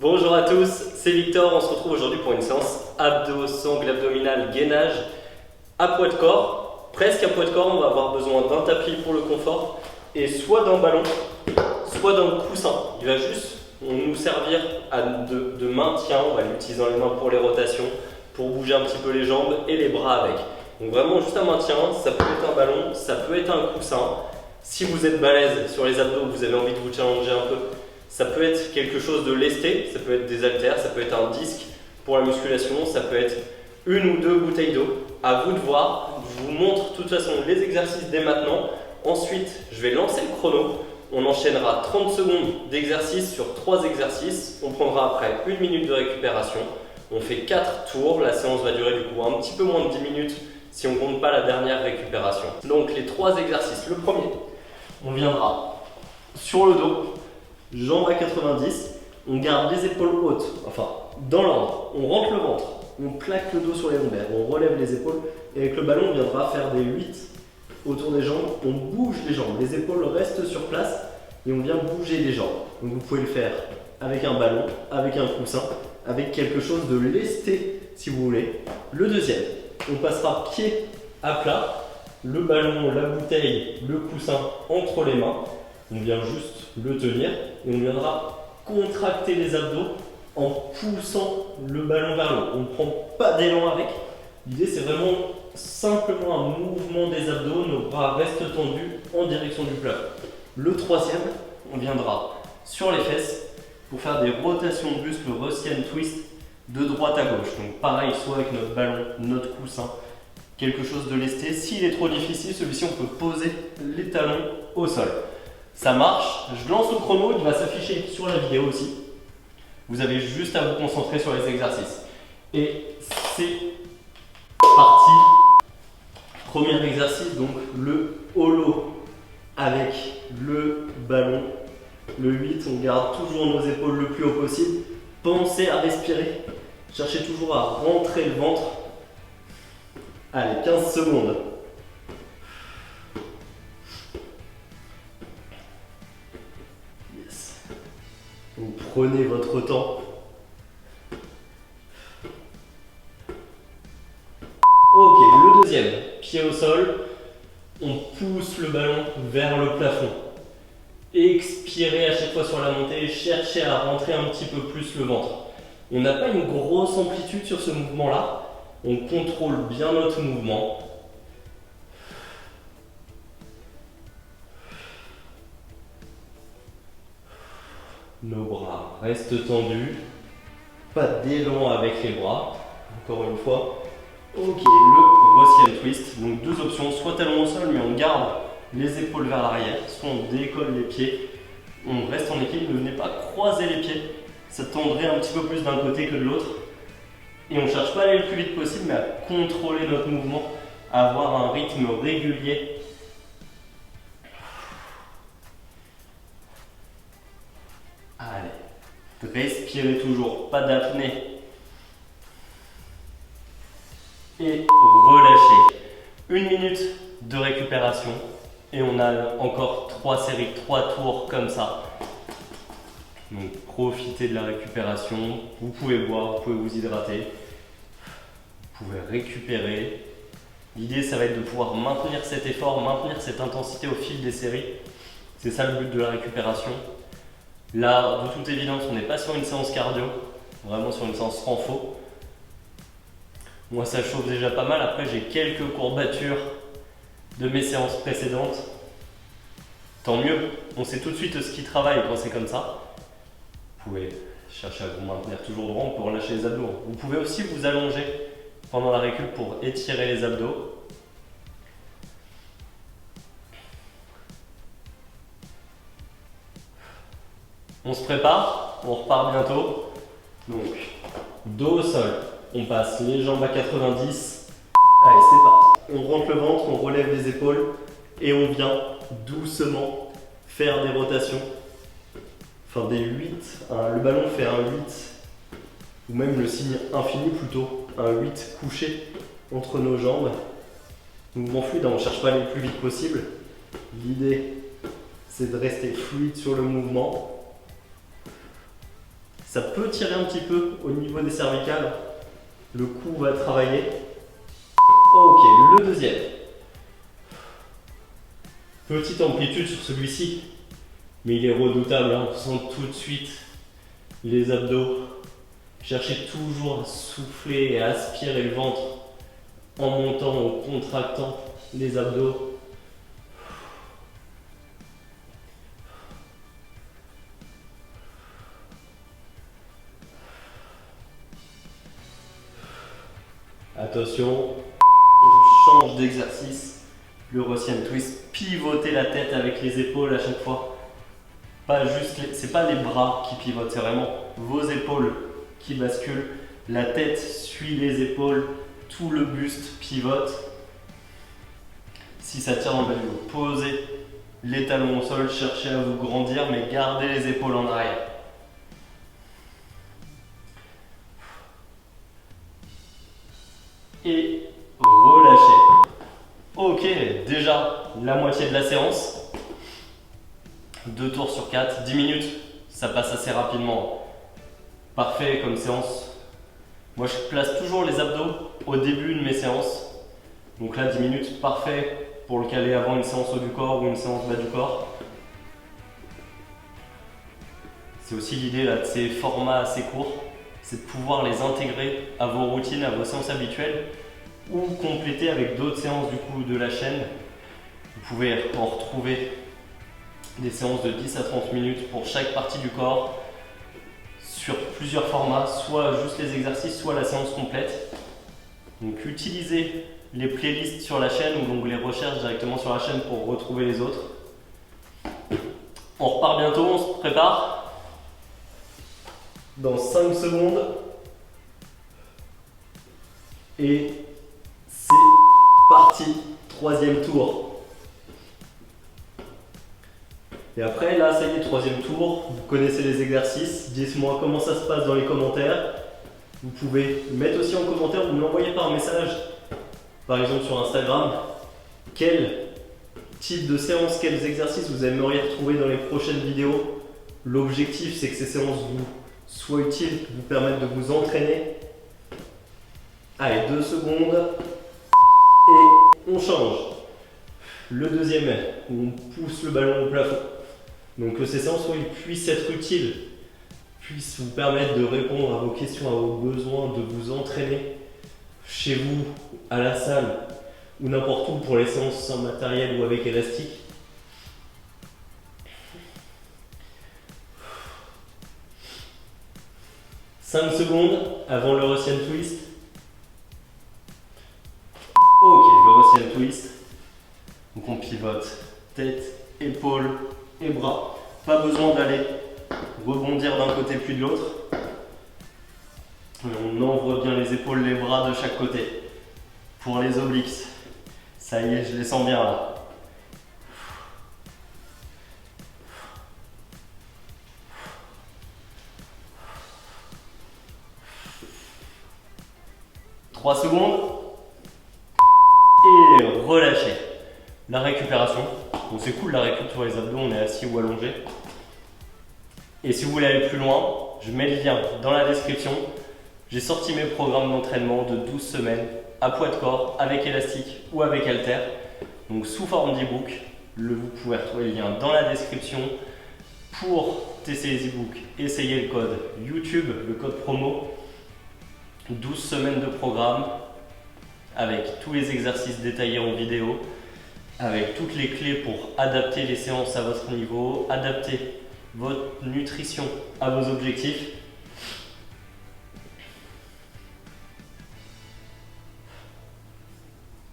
Bonjour à tous, c'est Victor, on se retrouve aujourd'hui pour une séance abdos, sangle abdominal, gainage à poids de corps. Presque à poids de corps, on va avoir besoin d'un tapis pour le confort et soit d'un ballon, soit d'un coussin. Il va juste nous servir de maintien, on va l'utiliser dans les mains pour les rotations, pour bouger un petit peu les jambes et les bras avec. Donc vraiment juste un maintien, ça peut être un ballon, ça peut être un coussin. Si vous êtes balèze sur les abdos, vous avez envie de vous challenger un peu, ça peut être quelque chose de lesté, ça peut être des haltères, ça peut être un disque pour la musculation, ça peut être une ou deux bouteilles d'eau. À vous de voir, je vous montre de toute façon les exercices dès maintenant. Ensuite, je vais lancer le chrono. On enchaînera 30 secondes d'exercice sur 3 exercices. On prendra après 1 minute de récupération. On fait 4 tours. La séance va durer du coup un petit peu moins de 10 minutes si on ne compte pas la dernière récupération. Donc les 3 exercices. Le premier, on viendra sur le dos. Jambes à 90, on garde les épaules hautes, enfin dans l'ordre, on rentre le ventre, on plaque le dos sur les lombaires, on relève les épaules et avec le ballon on viendra faire des 8 autour des jambes, on bouge les jambes, les épaules restent sur place et on vient bouger les jambes. Donc vous pouvez le faire avec un ballon, avec un coussin, avec quelque chose de lesté si vous voulez. Le deuxième, on passera pied à plat, le ballon, la bouteille, le coussin entre les mains. On vient juste le tenir et on viendra contracter les abdos en poussant le ballon vers le haut. On ne prend pas d'élan avec. L'idée c'est vraiment simplement un mouvement des abdos, nos bras restent tendus en direction du plafond. Le troisième, on viendra sur les fesses pour faire des rotations de buste, le Russian twist de droite à gauche. Donc pareil, soit avec notre ballon, notre coussin, quelque chose de lesté. S'il est trop difficile, celui-ci on peut poser les talons au sol. Ça marche, je lance le chrono, il va s'afficher sur la vidéo aussi. Vous avez juste à vous concentrer sur les exercices. Et c'est parti. Premier exercice, donc le holo avec le ballon. Le 8, on garde toujours nos épaules le plus haut possible. Pensez à respirer. Cherchez toujours à rentrer le ventre. Allez, 15 secondes. Vous prenez votre temps. Ok, le deuxième, pied au sol, on pousse le ballon vers le plafond. Expirez à chaque fois sur la montée, cherchez à rentrer un petit peu plus le ventre. On n'a pas une grosse amplitude sur ce mouvement-là, on contrôle bien notre mouvement. Nos bras restent tendus, pas d'élan avec les bras, encore une fois. Ok, le Russian twist, donc deux options, soit talon au sol mais on garde les épaules vers l'arrière, soit on décolle les pieds, on reste en équilibre, ne venez pas croiser les pieds, ça tendrait un petit peu plus d'un côté que de l'autre. Et on ne cherche pas à aller le plus vite possible mais à contrôler notre mouvement, à avoir un rythme régulier. Allez, respirez toujours, pas d'apnée. Et relâchez. 1 minute de récupération. Et on a encore 3 séries, 3 tours comme ça. Donc profitez de la récupération. Vous pouvez boire, vous pouvez vous hydrater. Vous pouvez récupérer. L'idée, ça va être de pouvoir maintenir cet effort, maintenir cette intensité au fil des séries. C'est ça le but de la récupération. Là, de toute évidence, on n'est pas sur une séance cardio, vraiment sur une séance renfo. Moi, ça chauffe déjà pas mal. Après, j'ai quelques courbatures de mes séances précédentes. Tant mieux, on sait tout de suite ce qui travaille quand c'est comme ça. Vous pouvez chercher à vous maintenir toujours droit pour relâcher les abdos. Vous pouvez aussi vous allonger pendant la récup pour étirer les abdos. On se prépare, on repart bientôt. Donc, dos au sol, on passe les jambes à 90. Allez, c'est parti. On rentre le ventre, on relève les épaules et on vient doucement faire des rotations. Enfin, des 8. Le ballon fait un 8, ou même le signe infini plutôt, un 8 couché entre nos jambes. Mouvement fluide, on ne cherche pas à aller le plus vite possible. L'idée, c'est de rester fluide sur le mouvement. Ça peut tirer un petit peu au niveau des cervicales. Le cou va travailler. Ok, le deuxième. Petite amplitude sur celui-ci, mais il est redoutable, hein. On sent tout de suite les abdos. Cherchez toujours à souffler et à aspirer le ventre en montant, en contractant les abdos. Attention, on change d'exercice. Le Russian twist, pivotez la tête avec les épaules à chaque fois. Pas juste, c'est pas les bras qui pivotent, c'est vraiment vos épaules qui basculent. La tête suit les épaules, tout le buste pivote. Si ça tire dans le bas du dos, posez les talons au sol, cherchez à vous grandir, mais gardez les épaules en arrière. Et relâchez. Ok, déjà la moitié de la séance. 2 tours sur 4, 10 minutes, ça passe assez rapidement. Parfait comme séance. Moi je place toujours les abdos au début de mes séances. Donc là 10 minutes, parfait pour le caler avant une séance haut du corps ou une séance bas du corps. C'est aussi l'idée là de ces formats assez courts, c'est de pouvoir les intégrer à vos routines, à vos séances habituelles ou compléter avec d'autres séances du coup de la chaîne. Vous pouvez en retrouver des séances de 10 à 30 minutes pour chaque partie du corps sur plusieurs formats, soit juste les exercices, soit la séance complète. Donc utilisez les playlists sur la chaîne ou l'onglet recherche directement sur la chaîne pour retrouver les autres. On repart bientôt, on se prépare. Dans 5 secondes. Et c'est parti, 3e tour. Et après, là, ça y est, 3e tour. Vous connaissez les exercices. Dites-moi comment ça se passe dans les commentaires. Vous pouvez mettre aussi en commentaire ou me l'envoyer par message, par exemple sur Instagram, quel type de séance, quels exercices vous aimeriez retrouver dans les prochaines vidéos. L'objectif, c'est que ces séances vous soient utiles, vous permettent de vous entraîner. Allez, 2 secondes et on change. Le deuxième, où on pousse le ballon au plafond. Donc que ces séances puissent être utiles, puissent vous permettre de répondre à vos questions, à vos besoins, de vous entraîner chez vous, à la salle ou n'importe où pour les séances sans matériel ou avec élastique. « 5 secondes avant le Russian twist. Ok, le Russian twist. Donc on pivote tête, épaules et bras. Pas besoin d'aller rebondir d'un côté puis de l'autre. On ouvre bien les épaules, les bras de chaque côté. Pour les obliques. Ça y est, je les sens bien là. « 3 secondes. Et relâchez. La récupération. Donc c'est cool la récup sur les abdos, on est assis ou allongé. Et si vous voulez aller plus loin, je mets le lien dans la description. J'ai sorti mes programmes d'entraînement de 12 semaines à poids de corps, avec élastique ou avec haltère. Donc sous forme d'e-book. Vous pouvez retrouver le lien dans la description. Pour tester les e-books, essayez le code YouTube, le code promo. 12 semaines de programme avec tous les exercices détaillés en vidéo, avec toutes les clés pour adapter les séances à votre niveau, adapter votre nutrition à vos objectifs.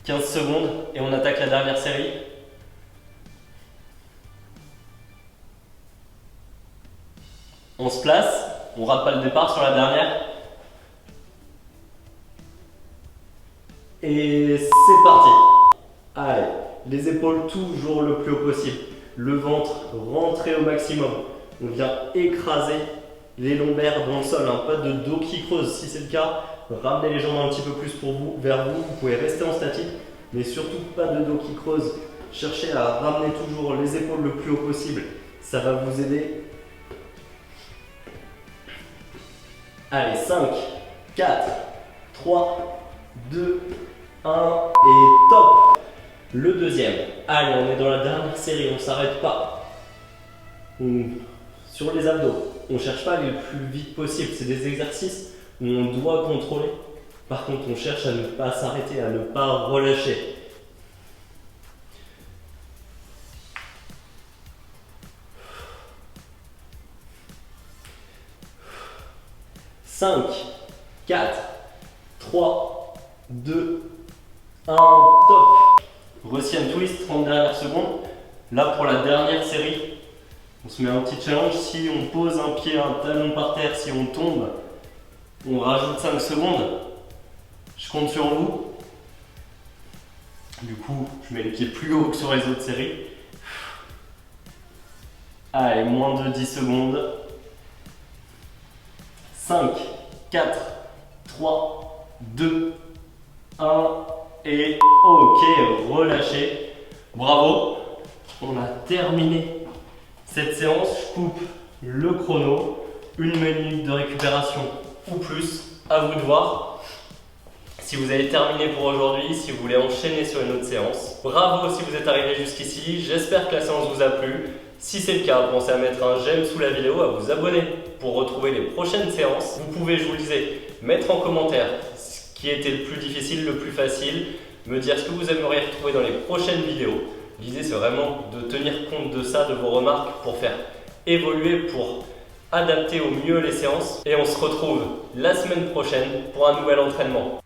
« 15 secondes et on attaque la dernière série. » On se place, on rate pas le départ sur la dernière. Et c'est parti. Allez, les épaules toujours le plus haut possible. Le ventre rentré au maximum. On vient écraser les lombaires dans le sol, hein. Pas de dos qui creuse. Si c'est le cas, ramenez les jambes un petit peu plus vers vous. Vous pouvez rester en statique, mais surtout pas de dos qui creuse. Cherchez à ramener toujours les épaules le plus haut possible. Ça va vous aider. Allez, 5, 4, 3, 2, 1 et top. Le deuxième. Allez, on est dans la dernière série, on ne s'arrête pas. Sur les abdos, on ne cherche pas à aller le plus vite possible. C'est des exercices où on doit contrôler. Par contre, on cherche à ne pas s'arrêter, à ne pas relâcher. Cinq, 4, 3, 2, 1, top. Russian twist, 30 dernières secondes. Là, pour la dernière série, on se met un petit challenge. Si on pose un pied, un talon par terre, si on tombe, on rajoute 5 secondes. Je compte sur vous. Du coup, je mets les pieds plus haut que sur les autres séries. Allez, moins de 10 secondes. 5, 4, 3, 2, 1 et ok, relâchez. Bravo, on a terminé cette séance. Je coupe le chrono, 1 minute de récupération ou plus, à vous de voir. Si vous avez terminé pour aujourd'hui, si vous voulez enchaîner sur une autre séance. Bravo si vous êtes arrivé jusqu'ici, j'espère que la séance vous a plu. Si c'est le cas, pensez à mettre un j'aime sous la vidéo, à vous abonner pour retrouver les prochaines séances. Vous pouvez, je vous le disais, mettre en commentaire ce qui était le plus difficile, le plus facile, me dire ce que vous aimeriez retrouver dans les prochaines vidéos. L'idée, c'est vraiment de tenir compte de ça, de vos remarques, pour faire évoluer, pour adapter au mieux les séances. Et on se retrouve la semaine prochaine pour un nouvel entraînement.